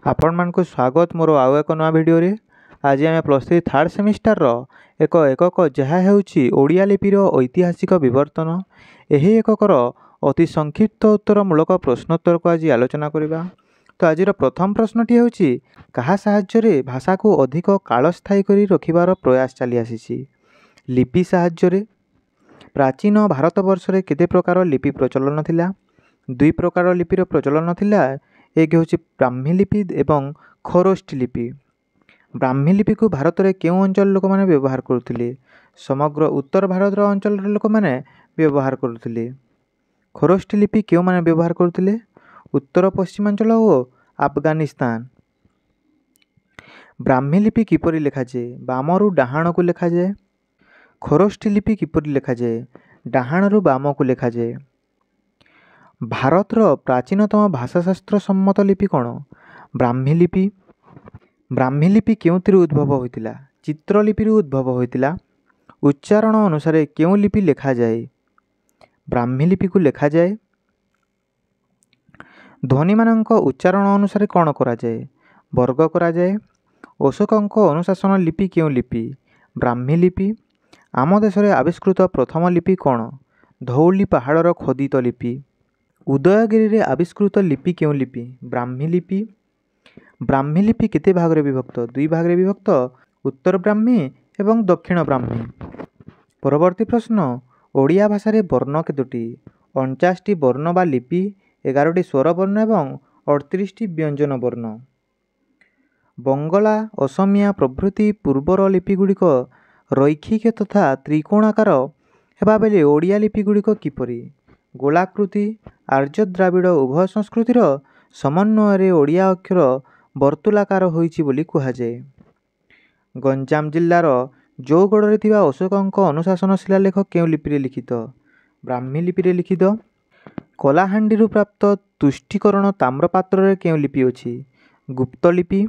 ଆପଣମାନଙ୍କୁ ସ୍ୱାଗତ ମୋର ଆଉ ଏକ ନୂଆ ଭିଡ଼ିଓରେ। ଆଜି ଆମେ +3 ଥାର୍ଡ଼ ସେମିଷ୍ଟାରର ଏକକ ଯାହା ହେଉଛି ଓଡ଼ିଆ ଲିପିର ଐତିହାସିକ ବିବର୍ତ୍ତନ। ଏହି ଏକକର ଅତି ସଂକ୍ଷିପ୍ତ ଉତ୍ତରମୂଳକ ପ୍ରଶ୍ନୋତ୍ତରକୁ ଆଜି ଆଲୋଚନା କରିବା। ତ ଆଜିର ପ୍ରଥମ ପ୍ରଶ୍ନଟି ହେଉଛି, କାହା ସାହାଯ୍ୟରେ ଭାଷାକୁ ଅଧିକ କାଳସ୍ଥାୟୀ କରି ରଖିବାର ପ୍ରୟାସ ଚାଲି ଆସିଛି? ଲିପି ସାହାଯ୍ୟରେ। ପ୍ରାଚୀନ ଭାରତବର୍ଷରେ କେତେ ପ୍ରକାର ଲିପି ପ୍ରଚଳନ ଥିଲା? 2 ପ୍ରକାର ଲିପିର ପ୍ରଚଳନ ଥିଲା। ଏକ ହେଉଛି ବ୍ରାହ୍ମୀ ଲିପି ଏବଂ ଖରୋଷ୍ଠୀ ଲିପି। ବ୍ରାହ୍ମୀ ଲିପିକୁ ଭାରତରେ କେଉଁ ଅଞ୍ଚଳର ଲୋକମାନେ ବ୍ୟବହାର କରୁଥିଲେ? ସମଗ୍ର ଉତ୍ତର ଭାରତର ଅଞ୍ଚଳର ଲୋକମାନେ ବ୍ୟବହାର କରୁଥିଲେ। ଖରୋଷ୍ଠୀ ଲିପି କେଉଁମାନେ ବ୍ୟବହାର କରୁଥିଲେ? ଉତ୍ତର ପଶ୍ଚିମାଞ୍ଚଳ ଓ ଆଫଗାନିସ୍ତାନ। ବ୍ରାହ୍ମୀ ଲିପି କିପରି ଲେଖାଯାଏ? ବାମରୁ ଡାହାଣକୁ ଲେଖାଯାଏ। ଖରୋଷ୍ଠୀ ଲିପି କିପରି ଲେଖାଯାଏ? ଡାହାଣରୁ ବାମକୁ ଲେଖାଯାଏ। ଭାରତର ପ୍ରାଚୀନତମ ଭାଷାଶାସ୍ତ୍ର ସମ୍ମତ ଲିପି କ'ଣ? ବ୍ରାହ୍ମୀ ଲିପି। ବ୍ରାହ୍ମୀ ଲିପି କେଉଁଥିରୁ ଉଦ୍ଭବ ହୋଇଥିଲା? ଚିତ୍ରଲିପିରୁ ଉଦ୍ଭବ ହୋଇଥିଲା। ଉଚ୍ଚାରଣ ଅନୁସାରେ କେଉଁ ଲିପି ଲେଖାଯାଏ? ବ୍ରାହ୍ମୀ ଲିପିକୁ ଲେଖାଯାଏ। ଧ୍ୱନିମାନଙ୍କ ଉଚ୍ଚାରଣ ଅନୁସାରେ କ'ଣ କରାଯାଏ? ବର୍ଗ କରାଯାଏ। ଅଶୋକଙ୍କ ଅନୁଶାସନ ଲିପି କେଉଁ ଲିପି? ବ୍ରାହ୍ମୀ ଲିପି। ଆମ ଦେଶରେ ଆବିଷ୍କୃତ ପ୍ରଥମ ଲିପି କ'ଣ? ଧଉଳି ପାହାଡ଼ର ଖୋଦିତ ଲିପି। ଉଦୟଗିରିରେ ଆବିଷ୍କୃତ ଲିପି କେଉଁ ଲିପି? ବ୍ରାହ୍ମୀ ଲିପି। ବ୍ରାହ୍ମୀ ଲିପି କେତେ ଭାଗରେ ବିଭକ୍ତ? 2 ଭାଗରେ ବିଭକ୍ତ, ଉତ୍ତର ବ୍ରାହ୍ମୀ ଏବଂ ଦକ୍ଷିଣ ବ୍ରାହ୍ମୀ। ପରବର୍ତ୍ତୀ ପ୍ରଶ୍ନ, ଓଡ଼ିଆ ଭାଷାରେ ବର୍ଣ୍ଣ କେତୋଟି? 49ଟି ବର୍ଣ୍ଣ ବା ଲିପି, 11ଟି ସ୍ୱରବର୍ଣ୍ଣ ଏବଂ 38ଟି ବ୍ୟଞ୍ଜନ ବର୍ଣ୍ଣ। ବଙ୍ଗଳା, ଅସମିଆ ପ୍ରଭୃତି ପୂର୍ବର ଲିପିଗୁଡ଼ିକ ରୈଖିକ ତଥା ତ୍ରିକୋଣାକାର ହେବାବେଳେ ଓଡ଼ିଆ ଲିପିଗୁଡ଼ିକ କିପରି? ଗୋଳାକୃତି। ଆର୍ଯ୍ୟ ଦ୍ରାବିଡ଼ ଉଭୟ ସଂସ୍କୃତିର ସମନ୍ୱୟରେ ଓଡ଼ିଆ ଅକ୍ଷର ବର୍ତ୍ତୁଳାକାର ହୋଇଛି ବୋଲି କୁହାଯାଏ। ଗଞ୍ଜାମ ଜିଲ୍ଲାର ଜଉଗଡ଼ରେ ଥିବା ଅଶୋକଙ୍କ ଅନୁଶାସନ ଶିଳାଲେଖ କେଉଁ ଲିପିରେ ଲିଖିତ? ବ୍ରାହ୍ମୀ ଲିପିରେ ଲିଖିତ। କଳାହାଣ୍ଡିରୁ ପ୍ରାପ୍ତ ତୁଷ୍ଟୀକରଣ ତାମ୍ରପାତ୍ରରେ କେଉଁ ଲିପି ଅଛି? ଗୁପ୍ତ ଲିପି।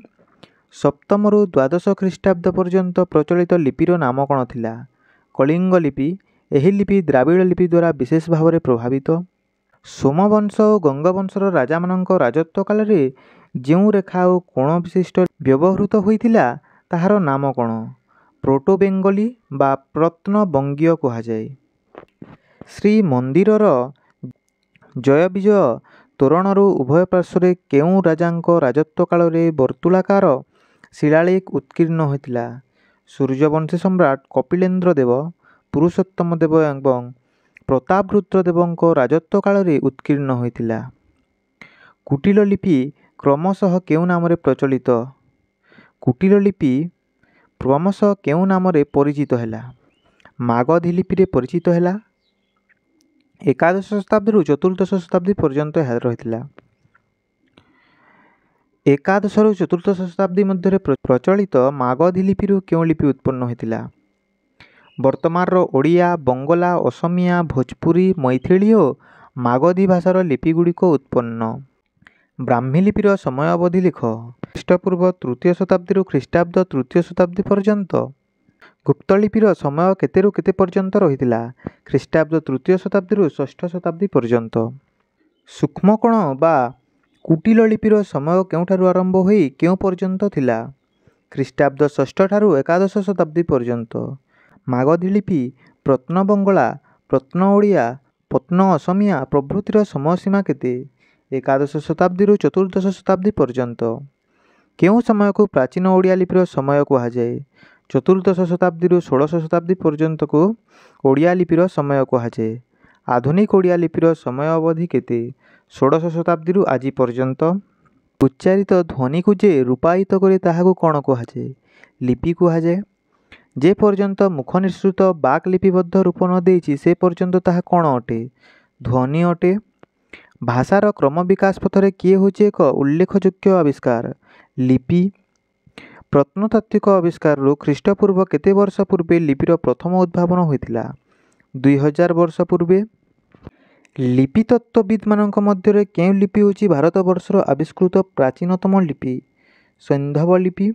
7ମରୁ ଦ୍ୱାଦଶ ଖ୍ରୀଷ୍ଟାବ୍ଦ ପର୍ଯ୍ୟନ୍ତ ପ୍ରଚଳିତ ଲିପିର ନାମ କ'ଣ ଥିଲା? କଳିଙ୍ଗ ଲିପି। ଏହି ଲିପି ଦ୍ରାବିଡ଼ ଲିପି ଦ୍ୱାରା ବିଶେଷ ଭାବରେ ପ୍ରଭାବିତ। ସୋମବଂଶ ଓ ଗଙ୍ଗବଂଶର ରାଜାମାନଙ୍କ ରାଜତ୍ୱ କାଳରେ ଯେଉଁ ରେଖା ଓ କୋଣ ବିଶିଷ୍ଟ ବ୍ୟବହୃତ ହୋଇଥିଲା ତାହାର ନାମ କ'ଣ? ପ୍ରୋଟୋ ବେଙ୍ଗଲୀ ବା ପ୍ରତ୍ନ-ବଙ୍ଗୀୟ କୁହାଯାଏ। ଶ୍ରୀମନ୍ଦିରର ଜୟବିଜୟ ତୋରଣରୁ ଉଭୟ ପାର୍ଶ୍ୱରେ କେଉଁ ରାଜାଙ୍କ ରାଜତ୍ୱ କାଳରେ ବର୍ତ୍ତୁଳାକାର ଶିଳାଲେଖ ଉତ୍କୀର୍ଣ୍ଣ ହୋଇଥିଲା? ସୂର୍ଯ୍ୟବଂଶୀ ସମ୍ରାଟ କପିଳେନ୍ଦ୍ର ଦେବ, ପୁରୁଷୋତ୍ତମ ଦେବ ଏବଂ ପ୍ରତାପରୁଦ୍ର ଦେବଙ୍କ ରାଜତ୍ୱ କାଳରେ ଉତ୍କୀର୍ଣ୍ଣ ହୋଇଥିଲା। କୁଟିଳ ଲିପି କ୍ରମଶଃ କେଉଁ ନାମରେ ପ୍ରଚଳିତ? କୁଟିଳ ଲିପି କ୍ରମଶଃ କେଉଁ ନାମରେ ପରିଚିତ ହେଲା? ମାଗଧୀ ଲିପିରେ ପରିଚିତ ହେଲା। ଏକାଦଶ ଶତାବ୍ଦୀରୁ ଚତୁର୍ଦ୍ଦଶ ଶତାବ୍ଦୀ ପର୍ଯ୍ୟନ୍ତ ଏହା ରହିଥିଲା। ଏକାଦଶରୁ ଚତୁର୍ଦ୍ଦଶ ଶତାବ୍ଦୀ ମଧ୍ୟରେ ପ୍ରଚଳିତ ମାଗଧୀ ଲିପିରୁ କେଉଁ ଲିପି ଉତ୍ପନ୍ନ ହୋଇଥିଲା? ବର୍ତ୍ତମାନର ଓଡ଼ିଆ, ବଙ୍ଗଳା, ଅସମିଆ, ଭୋଜପୁରୀ, ମୈଥିଳୀ ଓ ମାଗଧୀ ଭାଷାର ଲିପିଗୁଡ଼ିକ ଉତ୍ପନ୍ନ। ବ୍ରାହ୍ମୀ ଲିପିର ସମୟ ଅବଧି ଲେଖ। ଖ୍ରୀଷ୍ଟପୂର୍ବ 3ୟ ଶତାବ୍ଦୀରୁ ଖ୍ରୀଷ୍ଟାବ୍ଦ 3ୟ ଶତାବ୍ଦୀ ପର୍ଯ୍ୟନ୍ତ। ଗୁପ୍ତ ଲିପିର ସମୟ କେତେରୁ କେତେ ପର୍ଯ୍ୟନ୍ତ ରହିଥିଲା? ଖ୍ରୀଷ୍ଟାବ୍ଦ 3ୟ ଶତାବ୍ଦୀରୁ 6ଠ ଶତାବ୍ଦୀ ପର୍ଯ୍ୟନ୍ତ। ସୂକ୍ଷ୍ମକୋଣ ବା କୁଟିଳ ଲିପିର ସମୟ କେଉଁଠାରୁ ଆରମ୍ଭ ହୋଇ କେଉଁ ପର୍ଯ୍ୟନ୍ତ ଥିଲା? ଖ୍ରୀଷ୍ଟାବ୍ଦ 6ଠ ଠାରୁ ଏକାଦଶ ଶତାବ୍ଦୀ ପର୍ଯ୍ୟନ୍ତ। ମାଗଧୀ ଲିପି, ପ୍ରତ୍ନ-ବଙ୍ଗଳା, ପ୍ରତ୍ନ-ଓଡ଼ିଆ, ପ୍ରତ୍ନ-ଅସମିଆ ପ୍ରଭୃତିର ସମୟସୀମା କେତେ? ଏକାଦଶ ଶତାବ୍ଦୀରୁ ଚତୁର୍ଦ୍ଦଶ ଶତାବ୍ଦୀ ପର୍ଯ୍ୟନ୍ତ। କେଉଁ ସମୟକୁ ପ୍ରାଚୀନ ଓଡ଼ିଆ ଲିପିର ସମୟ କୁହାଯାଏ? ଚତୁର୍ଦ୍ଦଶ ଶତାବ୍ଦୀରୁ ଷୋଡ଼ଶ ଶତାବ୍ଦୀ ପର୍ଯ୍ୟନ୍ତକୁ ଓଡ଼ିଆ ଲିପିର ସମୟ କୁହାଯାଏ। ଆଧୁନିକ ଓଡ଼ିଆ ଲିପିର ସମୟ ଅବଧି କେତେ? ଷୋଡ଼ଶ ଶତାବ୍ଦୀରୁ ଆଜି ପର୍ଯ୍ୟନ୍ତ। ଉଚ୍ଚାରିତ ଧ୍ୱନିକୁ ଯେ ରୂପାୟିତ କରେ ତାହାକୁ କ'ଣ କୁହାଯାଏ? ଲିପି କୁହାଯାଏ। ଯେ ପର୍ଯ୍ୟନ୍ତ ମୁଖ ନିଃସୃତ ବାକ୍ ଲିପିବଦ୍ଧ ରୂପ ନ ଦେଇଛି ସେ ପର୍ଯ୍ୟନ୍ତ ତାହା କ'ଣ ଅଟେ? ଧ୍ୱନି ଅଟେ। ଭାଷାର କ୍ରମ ବିକାଶ ପଥରେ କିଏ ହେଉଛି ଏକ ଉଲ୍ଲେଖଯୋଗ୍ୟ ଆବିଷ୍କାର? ଲିପି। ପ୍ରତ୍ନତାତ୍ତ୍ୱିକ ଆବିଷ୍କାରରୁ ଖ୍ରୀଷ୍ଟପୂର୍ବ କେତେ ବର୍ଷ ପୂର୍ବେ ଲିପିର ପ୍ରଥମ ଉଦ୍ଭାବନ ହୋଇଥିଲା? 2000 ବର୍ଷ ପୂର୍ବେ। ଲିପିତତ୍ତ୍ୱବିଦ୍ମାନଙ୍କ ମଧ୍ୟରେ କେଉଁ ଲିପି ହେଉଛି ଭାରତବର୍ଷର ଆବିଷ୍କୃତ ପ୍ରାଚୀନତମ ଲିପି? ସୈନ୍ଧବ ଲିପି।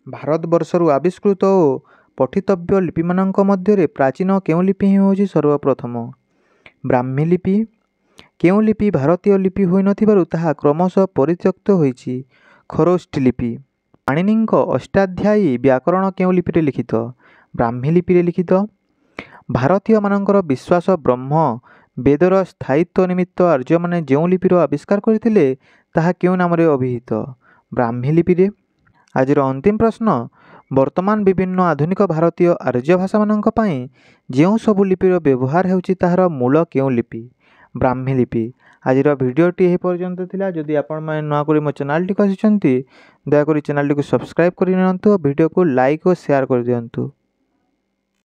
ଭାରତବର୍ଷରୁ ଆବିଷ୍କୃତ ଓ ପଠିତବ୍ୟ ଲିପିମାନଙ୍କ ମଧ୍ୟରେ ପ୍ରାଚୀନ କେଉଁ ଲିପି ହିଁ ହେଉଛି ସର୍ବପ୍ରଥମ? ବ୍ରାହ୍ମୀ ଲିପି। କେଉଁ ଲିପି ଭାରତୀୟ ଲିପି ହୋଇନଥିବାରୁ ତାହା କ୍ରମଶଃ ପରିତ୍ୟକ୍ତ ହୋଇଛି? ଖରୋଷ୍ଠୀ ଲିପି। ପାଣିନିଙ୍କ ଅଷ୍ଟାଧ୍ୟାୟୀ ବ୍ୟାକରଣ କେଉଁ ଲିପିରେ ଲିଖିତ? ବ୍ରାହ୍ମୀ ଲିପିରେ ଲିଖିତ। ଭାରତୀୟମାନଙ୍କର ବିଶ୍ୱାସ ବ୍ରହ୍ମ ବେଦର ସ୍ଥାୟିତ୍ୱ ନିମିତ୍ତ ଆର୍ଯ୍ୟମାନେ ଯେଉଁ ଲିପିର ଆବିଷ୍କାର କରିଥିଲେ ତାହା କେଉଁ ନାମରେ ଅଭିହିତ? ବ୍ରାହ୍ମୀ ଲିପିରେ। ଆଜିର ଅନ୍ତିମ ପ୍ରଶ୍ନ, ବର୍ତ୍ତମାନ ବିଭିନ୍ନ ଆଧୁନିକ ଭାରତୀୟ ଆର୍ଯ୍ୟ ଭାଷାମାନଙ୍କ ପାଇଁ ଯେଉଁ ସବୁ ଲିପିର ବ୍ୟବହାର ହେଉଛି ତାହାର ମୂଳ କେଉଁ ଲିପି? ବ୍ରାହ୍ମୀ ଲିପି। ଆଜିର ଭିଡ଼ିଓଟି ଏହି ପର୍ଯ୍ୟନ୍ତ ଥିଲା। ଯଦି ଆପଣମାନେ ନୂଆକରି ମୋ ଚ୍ୟାନେଲଟିକୁ ଆସିଛନ୍ତି ଦୟାକରି ଚ୍ୟାନେଲଟିକୁ ସବସ୍କ୍ରାଇବ୍ କରିନିଅନ୍ତୁ ଓ ଭିଡ଼ିଓକୁ ଲାଇକ୍ ଓ ସେୟାର କରିଦିଅନ୍ତୁ।